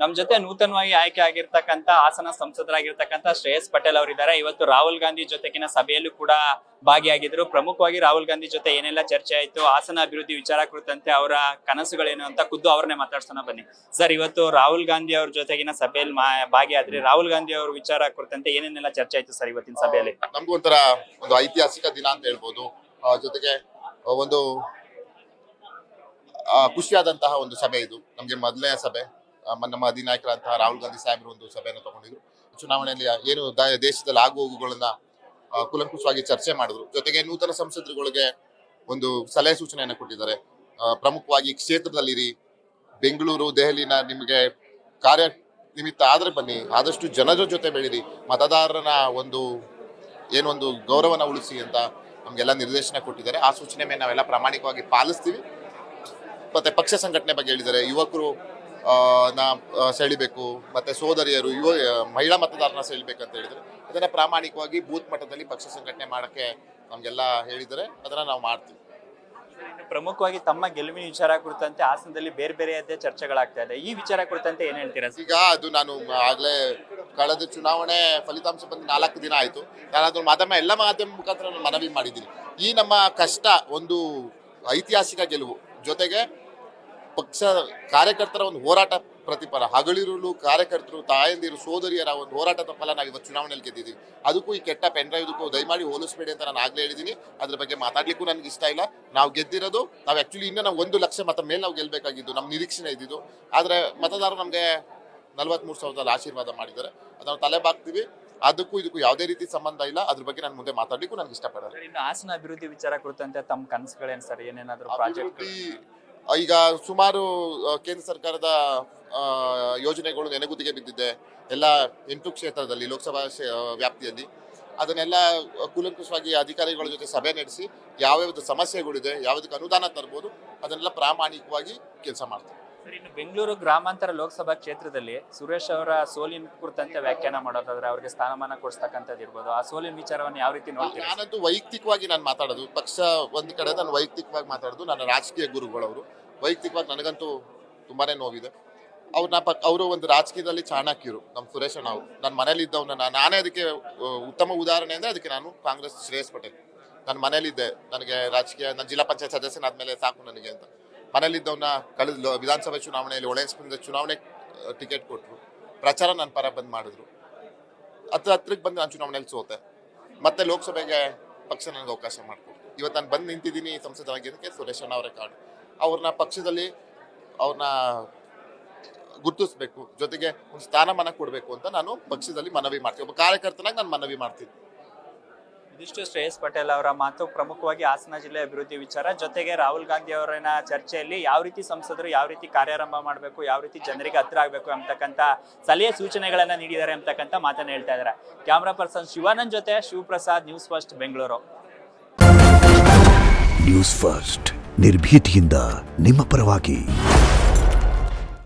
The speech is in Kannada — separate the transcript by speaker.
Speaker 1: ನಮ್ ಜೊತೆ ನೂತನವಾಗಿ ಆಯ್ಕೆ ಆಗಿರ್ತಕ್ಕಂಥ ಹಾಸನ ಸಂಸದರಾಗಿರ್ತಕ್ಕಂಥ ಶ್ರೇಯಸ್ ಪಟೇಲ್ ಅವರಿದ್ದಾರೆ. ಇವತ್ತು ರಾಹುಲ್ ಗಾಂಧಿ ಜೊತೆಗಿನ ಸಭೆಯಲ್ಲೂ ಕೂಡ ಭಾಗಿಯಾಗಿದ್ರು. ಪ್ರಮುಖವಾಗಿ ರಾಹುಲ್ ಗಾಂಧಿ ಜೊತೆ ಏನೆಲ್ಲ ಚರ್ಚೆ ಆಯ್ತು, ಹಾಸನ ಅಭಿವೃದ್ಧಿ ವಿಚಾರ ಕುರಿತಂತೆ ಅವರ ಕನಸುಗಳೇನು ಅಂತ ಖುದ್ದು ಅವ್ರನ್ನೇ ಮಾತಾಡ್ಸೋಣ ಬನ್ನಿ. ಸರ್, ಇವತ್ತು ರಾಹುಲ್ ಗಾಂಧಿ ಅವ್ರ ಜೊತೆಗಿನ ಸಭೆಯಲ್ಲಿ ಭಾಗಿಯಾದ್ರಿ. ರಾಹುಲ್ ಗಾಂಧಿ ಅವ್ರ ವಿಚಾರ ಕುರಿತಂತೆ ಏನೇನೆಲ್ಲ ಚರ್ಚೆ ಆಯ್ತು ಸರ್ ಇವತ್ತಿನ ಸಭೆಯಲ್ಲಿ?
Speaker 2: ನಮ್ಗೂ ಒಂದು ಐತಿಹಾಸಿಕ ದಿನ ಅಂತ ಹೇಳ್ಬೋದು. ಜೊತೆಗೆ ಒಂದು ಖುಷಿಯಾದಂತಹ ಒಂದು ಸಭೆ ಇದು. ನಮ್ಗೆ ಮೊದಲನೇ ಸಭೆ. ನಮ್ಮ ಅಧಿನಾಯಕರಂತಹ ರಾಹುಲ್ ಗಾಂಧಿ ಸಾಹೇಬರು ಒಂದು ಸಭೆಯನ್ನು ತಗೊಂಡಿದ್ರು. ಚುನಾವಣೆಯಲ್ಲಿ ಏನು ದೇಶದಲ್ಲಿ ಆಗು ಹೋಗುಗಳನ್ನ ಕೂಲಂಕುಷವಾಗಿ ಚರ್ಚೆ ಮಾಡಿದ್ರು. ಜೊತೆಗೆ ನೂತನ ಸಂಸದರುಗಳಿಗೆ ಒಂದು ಸಲಹೆ ಸೂಚನೆಯನ್ನು ಕೊಟ್ಟಿದ್ದಾರೆ. ಪ್ರಮುಖವಾಗಿ ಕ್ಷೇತ್ರದಲ್ಲಿರಿ, ಬೆಂಗಳೂರು ದೆಹಲಿನ ನಿಮಗೆ ಕಾರ್ಯ ನಿಮಿತ್ತ ಆದ್ರೆ ಬನ್ನಿ, ಆದಷ್ಟು ಜನರ ಜೊತೆ ಬೆಳೀರಿ, ಮತದಾರನ ಒಂದು ಗೌರವನ ಉಳಿಸಿ ಅಂತ ನಮ್ಗೆಲ್ಲ ನಿರ್ದೇಶನ ಕೊಟ್ಟಿದ್ದಾರೆ. ಆ ಸೂಚನೆ ಮೇಲೆ ನಾವೆಲ್ಲ ಪ್ರಾಮಾಣಿಕವಾಗಿ ಪಾಲಿಸ್ತೀವಿ. ಮತ್ತೆ ಪಕ್ಷ ಸಂಘಟನೆ ಬಗ್ಗೆ ಹೇಳಿದ್ದಾರೆ. ಯುವಕರು ಸೆಳಿಬೇಕು, ಮತ್ತೆ ಸೋದರಿಯರು ಮಹಿಳಾ ಮತದಾರನ ಸೆಳಿಬೇಕಂತ ಹೇಳಿದ್ರೆ ಅದನ್ನ ಪ್ರಾಮಾಣಿಕವಾಗಿ ಬೂತ್ ಮಟ್ಟದಲ್ಲಿ ಪಕ್ಷ ಸಂಘಟನೆ ಮಾಡಕ್ಕೆ ನಮ್ಗೆಲ್ಲ ಹೇಳಿದರೆ ಅದನ್ನ ನಾವು ಮಾಡ್ತೀವಿ.
Speaker 1: ಪ್ರಮುಖವಾಗಿ ತಮ್ಮ ಗೆಲುವಿನ ವಿಚಾರ ಕುರಿತಂತೆ ಹಾಸನದಲ್ಲಿ ಬೇರೆ ಬೇರೆಯದ್ದೇ ಚರ್ಚೆಗಳಾಗ್ತಾ ಇದೆ. ಈ ವಿಚಾರ ಕುರಿತಂತೆ ಏನ್ ಹೇಳ್ತೀರಾ?
Speaker 2: ಈಗ ಅದು ನಾನು ಆಗ್ಲೇ ಕಳೆದ ಚುನಾವಣೆ ಫಲಿತಾಂಶ ಬಂದು 4 ದಿನ ಆಯ್ತು. ನಾನು ಅದನ್ನು ಎಲ್ಲ ಮಾಧ್ಯಮ ಮುಖಾಂತರ ಮನವಿ ಮಾಡಿದ್ದೀನಿ. ಈ ನಮ್ಮ ಕಷ್ಟ ಒಂದು ಐತಿಹಾಸಿಕ ಗೆಲುವು, ಜೊತೆಗೆ ಪಕ್ಷ ಕಾರ್ಯಕರ್ತರ ಒಂದು ಹೋರಾಟ ಪ್ರತಿಫಲ, ಹಗಲಿರುಳು ಕಾರ್ಯಕರ್ತರು, ತಾಯಂದಿರು, ಸೋದರಿಯರ ಒಂದು ಹೋರಾಟದ ಫಲ ನಾವು ಇವತ್ತು ಚುನಾವಣೆಯಲ್ಲಿ ಗೆದ್ದಿದ್ದೀವಿ. ಅದಕ್ಕೂ ಈ ಕೆಟ್ಟ ಪೆನ್ ಡ್ರೈವ್ಗೂ ದಯಮಾಡಿ ಹೋಲಿಸಬೇಡಿ ಅಂತ ನಾನು ಆಗ್ಲೇ ಹೇಳಿದ್ದೀನಿ. ಅದ್ರ ಬಗ್ಗೆ ಮಾತಾಡ್ಲಿಕ್ಕೂ ನನಗೆ ಇಷ್ಟ ಇಲ್ಲ. ನಾವು ಗೆದ್ದಿರೋದು ನಾವು ಆಕ್ಚುಲಿ ಇನ್ನೂ ನಾವು 1 ಲಕ್ಷ ಮತ ಮೇಲೆ ನಾವು ಗೆಲ್ಲಬೇಕಾಗಿದ್ದು, ನಮ್ಮ ನಿರೀಕ್ಷಣೆ ಇದ್ದಿದ್ದು. ಆದರೆ ಮತದಾರರು ನಮಗೆ 43,000 ಆಶೀರ್ವಾದ ಮಾಡಿದ್ದಾರೆ. ಅದನ್ನು ತಲೆ ಬಾಗ್ತೀವಿ. ಅದಕ್ಕೂ ಇದಕ್ಕೂ ಯಾವುದೇ ರೀತಿ ಸಂಬಂಧ ಇಲ್ಲ. ಅದ್ರ ಬಗ್ಗೆ ನಾನು ಮುಂದೆ ಮಾತಾಡ್ಲಿಕ್ಕೂ ನನಗೆ ಇಷ್ಟಪಡಲ್ಲ.
Speaker 1: ಇನ್ನು ಹಾಸನ ಅಭಿವೃದ್ಧಿ ವಿಚಾರ ಕುರಿತಂತೆ ತಮ್ಮ ಕನಸುಗಳೇನು ಸರ್? ಏನೇನಾದ್ರು ಪ್ರಾಜೆಕ್ಟ್?
Speaker 2: ಈಗ ಸುಮಾರು ಕೇಂದ್ರ ಸರ್ಕಾರದ ಯೋಜನೆಗಳು ನೆನೆಗುದಿಗೆ ಬಿದ್ದಿದೆ ಎಲ್ಲ 8 ಕ್ಷೇತ್ರದಲ್ಲಿ ಲೋಕಸಭಾ ವ್ಯಾಪ್ತಿಯಲ್ಲಿ. ಅದನ್ನೆಲ್ಲ ಕೂಲಂಕುಷವಾಗಿ ಅಧಿಕಾರಿಗಳ ಜೊತೆ ಸಭೆ ನಡೆಸಿ ಯಾವ್ಯಾವ್ದು ಸಮಸ್ಯೆಗಳಿದೆ, ಯಾವುದಕ್ಕೆ ಅನುದಾನ ತರ್ಬೋದು, ಅದನ್ನೆಲ್ಲ ಪ್ರಾಮಾಣಿಕವಾಗಿ ಕೆಲಸ ಮಾಡ್ತಾರೆ.
Speaker 1: ಇನ್ನು ಬೆಂಗಳೂರು ಗ್ರಾಮಾಂತರ ಲೋಕಸಭಾ ಕ್ಷೇತ್ರದಲ್ಲಿ ಸುರೇಶ್ ಅವರ ಸೋಲಿನ ಕುರಿತಂತೆ ವ್ಯಾಖ್ಯಾನ ಮಾಡೋದಾದ್ರೆ ಅವ್ರಿಗೆ ಸ್ಥಾನಮಾನ ಕೊಡಿಸ್ತಕ್ಕಂಥದ್ದು ಇರ್ಬೋದು. ಆ ಸೋಲಿನ ವಿಚಾರವನ್ನು ಯಾವ ರೀತಿ ನೋಡ್ತೀವಿ?
Speaker 2: ನಾನಂತೂ ವೈಯಕ್ತಿಕವಾಗಿ ನಾನು ಮಾತಾಡೋದು, ಪಕ್ಷ ಒಂದು ಕಡೆ ನಾನು ವೈಯಕ್ತಿಕವಾಗಿ ಮಾತಾಡೋದು. ನನ್ನ ರಾಜಕೀಯ ಗುರುಗಳವರು ವೈಯಕ್ತಿಕವಾಗಿ ನನಗಂತೂ ತುಂಬಾನೇ ನೋವಿದೆ. ಅವರು ಒಂದು ರಾಜಕೀಯದಲ್ಲಿ ಚಾಣಕ್ಯರು. ನಮ್ಮ ಸುರೇಶ್ ಅಣ್ಣ ಅವರು ನನ್ನ ಮನೇಲಿ ಇದ್ದವನ್ನ ನಾನೇ ಅದಕ್ಕೆ ಉತ್ತಮ ಉದಾಹರಣೆ ಅಂದ್ರೆ ಅದಕ್ಕೆ ನಾನು ಕಾಂಗ್ರೆಸ್ ಶ್ರೇಯಸ್ ಪಟೇಲ್. ನನ್ನ ಮನೇಲಿದ್ದೆ, ನನಗೆ ರಾಜಕೀಯ, ನಾನು ಜಿಲ್ಲಾ ಪಂಚಾಯತ್ ಸದಸ್ಯನಾದ್ಮೇಲೆ ಸಾಕು ನನಗೆ ಅಂತ ಮನೇಲಿದ್ದವನ್ನ ಕಳೆದ ವಿಧಾನಸಭೆ ಚುನಾವಣೆಯಲ್ಲಿ ಒಳಗಿಸ್ಕೊಂಡ ಚುನಾವಣೆ ಟಿಕೆಟ್ ಕೊಟ್ಟರು, ಪ್ರಚಾರ ನನ್ನ ಪರ ಬಂದ್ ಮಾಡಿದ್ರು. ಹತ್ರಕ್ಕೆ ಬಂದು ನಾನು ಚುನಾವಣೆಯಲ್ಲಿ ಸೋತೆ. ಮತ್ತೆ ಲೋಕಸಭೆಗೆ ಪಕ್ಷ ನನಗೆ ಅವಕಾಶ ಮಾಡಿಕೊಡ್ತು. ಇವತ್ತು ನಾನು ಬಂದು ನಿಂತಿದ್ದೀನಿ ಸಂಸದರಾಗಿದ್ದಕ್ಕೆ ಸುರೇಶ್ ಅಣ್ಣ ಅವರೇ ಕಾರಣ. ಅವ್ರನ್ನ ಪಕ್ಷದಲ್ಲಿ ಅವ್ರನ್ನ ಗುರುತಿಸ್ಬೇಕು, ಜೊತೆಗೆ ಒಂದು ಸ್ಥಾನಮಾನ ಕೊಡಬೇಕು ಅಂತ ನಾನು ಪಕ್ಷದಲ್ಲಿ ಮನವಿ ಮಾಡ್ತೀನಿ. ಒಬ್ಬ ಕಾರ್ಯಕರ್ತನಾಗಿ ನಾನು ಮನವಿ ಮಾಡ್ತೀನಿ.
Speaker 1: ಇದಿಷ್ಟು ಶ್ರೇಯಸ್ ಪಟೇಲ್ ಅವರ ಮಾತು. ಪ್ರಮುಖವಾಗಿ ಹಾಸನ ಜಿಲ್ಲೆ ಅಭಿವೃದ್ಧಿ ವಿಚಾರ, ಜೊತೆಗೆ ರಾಹುಲ್ ಗಾಂಧಿ ಅವರ ಚರ್ಚೆಯಲ್ಲಿ ಯಾವ ರೀತಿ ಸಂಸದರು ಯಾವ ರೀತಿ ಕಾರ್ಯಾರಂಭ ಮಾಡಬೇಕು, ಯಾವ ರೀತಿ ಜನರಿಗೆ ಹತ್ರ ಆಗಬೇಕು ಅಂತಕ್ಕಂಥ ಸಲಹೆ ಸೂಚನೆಗಳನ್ನ ನೀಡಿದ್ದಾರೆ ಅಂತಕ್ಕಂಥ ಮಾತನ್ನ ಹೇಳ್ತಾ ಇದ್ದಾರೆ. ಕ್ಯಾಮ್ರಾ ಪರ್ಸನ್ ಶಿವಾನಂದ್ ಜೊತೆ Shivaprasad, news first Bengaluru.
Speaker 3: News first ನಿರ್ಭೀತಿಯಿಂದ ನಿಮ್ಮ ಪರವಾಗಿ.